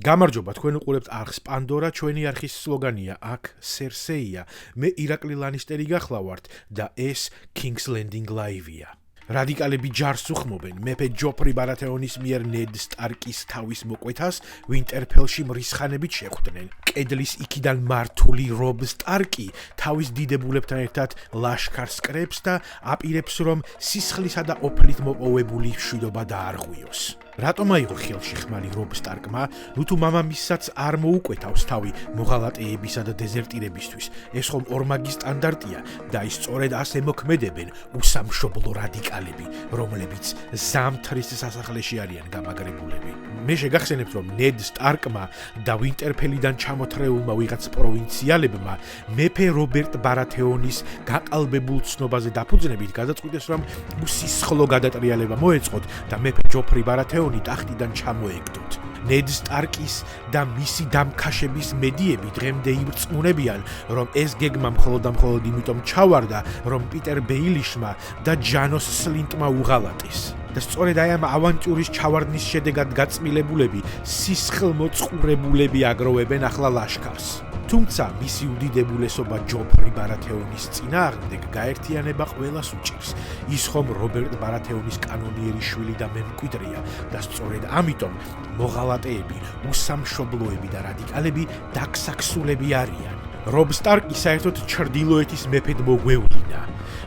გამარჯობა, თქვენ უყურებთ არხს პანდორა, ჩვენი არხის სლოგანია აქ სერსეია, მე ირაკლი ლანისტერი გახლავართ და ეს King's Landing Live-ია. რადიკალები ჯარს უხმობენ მეფე ჯოფრი ბარათეონის მიერ ნედ სტარკის თავის მოკვეთას ვინტერფელში მრისხანებით შეხვდნენ. კედლის იქიდან მართული რობ სტარკი თავის დიდებულებთან ერთად ლაშქარს კრებს და აპირებს რომ სისხლისა და ოფლით მოპოვებული მშვიდობა დაარღვიოს. რატომ აიღო ხელში ხმალი რობ სტარკმა, თუ მამამისსაც არ მოუკვეთავს თავი მოღალატეებისა და დეზერტირებისთვის. ეს ხომ ორმაგი სტანდარტია და ის სწორედ ასე მოქმედებენ უსამშობლო რადიკალები, რომლებიც ზამთრის სასახლეში არიან გამაგრებულები. მე შეგახსენებთ, რომ ნედ სტარკმა და ვინტერფელიდან ჩამოთრეულმა ვიღაც პროვინციალებმა მეფე რობერტ ბარათეონის გაყალბებულ ცნობაზე დაფუძნებით გადაწყვიტეს, რომ უსისხლო გადატრიალება მოეწყოთ და მეფე ჯოფრი ბარათეონი ტახტიდან ჩამოეგდოთ. ნედ სტარკის და მისი დამქაშების მედიები დღემდე ირწმუნებიან, რომ ეს გეგმა მხოლოდ იმიტომ ჩავარდა, რომ პიტერ ბეილიშმა და ჯანოს სლინტმა უღალატეს. და სწორედ აი ამ ავანტიურის ჩავარდნის შედეგად გაწმილებულები სისხლმოწყურებულები აგროვებენ ახლა ლაშქარს. თუმცა მისი უდიდებულესობა ჯოფრი ბარათეონის წინააღმდეგ გაერთიანება ყველას უჭირს. ის ხომ რობერტ ბარათეონის კანონიერი შვილი და მემკვიდრეა და სწორედ ამიტომ მოღალატეები, უსამშობლოები და რადიკალები დაქსაქსულები არიან. რობ სტარკი საერთოდ ჩრდილოეთის მეფედ მოგვევლინა,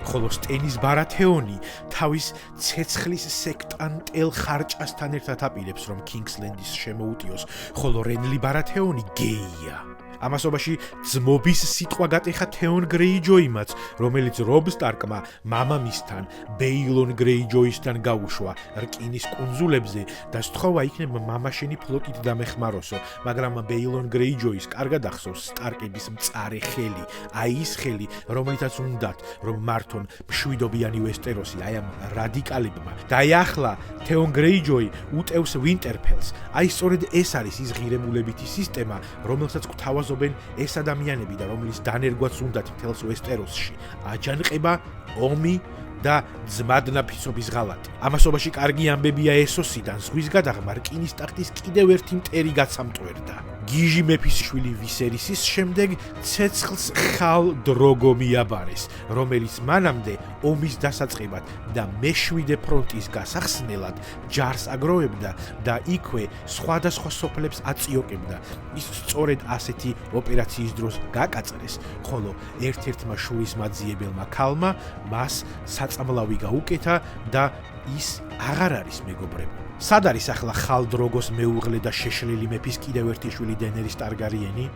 ხოლო სტენის ბარათეონი თავის ცეცხლის სექტანტელ ხარჭასთან ერთად აპირებს, რომ კინგსლენდის შემოუტიოს, ხოლო რენლი ბარათეონი გეია. ამასობაში ძმობის სიტყვა გატეხა თეონ გრეიჯოიმაც, რომელიც რობ სტარკმა მამამისთან, ბეილონ გრეიჯოისთან გაუშვა რკინის კუნძულებზე და სთხოვა იქნება მამაშენი ფლოტით დამეხმაროსო, მაგრამ ბეილონ გრეიჯოის კარგად ახსოვს სტარკების მწარე ხელი, აი ის ხელი, რომლითაც უნდათ, რომ მართონ მშვიდობიანი ვესტეროსი აი ამ რადიკალებმა. და აი ახლა თეონ გრეიჯოი უტევს ვინტერფელს. აი სწორედ ეს არის ის ღირებულებითი სისტემა, რომელსაც გვთავაზობენ ეს ადამიანები და რომლის დანერგვაც უნდათ მთელს ვესტეროსში. აჯანყება, ომი და ძმადნაფიცობის ღალატი. ამასობაში კარგი ამბებია ესოსიდან, ზღვის გადაღმა რკინის ტახტის კიდევ ერთი მტერი გაცამტვერდა. გიჟი მეფის შვილი ვისერისის შემდეგ ცეცხლს ხალ დროგო მიაბარეს, რომელიც მანამდე ომის დასაწყებად და მეშვიდე ფრონტის გასახსნელად ჯარს აგროვებდა და იქვე სხვადასხვა სოფლებს აწიოკებდა. ის სწორედ ასეთი ოპერაციის დროს გაკაწრეს, ხოლო ერთ-ერთმა შურისმაძიებელმა ქალმა მას საწამლავი გაუკეთა და ის აღარ არის მეგობრები. სად არის ახლა ხალ დროგოს მეუღლე და შეშლილი მეფის კიდევ ერთი შვილი დენერის ტარგარიენი?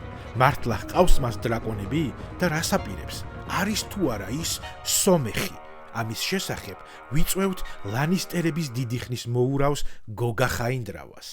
მართლა ჰყავს მას დრაკონები და რას აპირებს? არის თუ არა ის სომეხი? ამის შესახებ ვიწვევთ ლანისტერების დიდი ხნის მოურავს გოგა ხაინდრავას.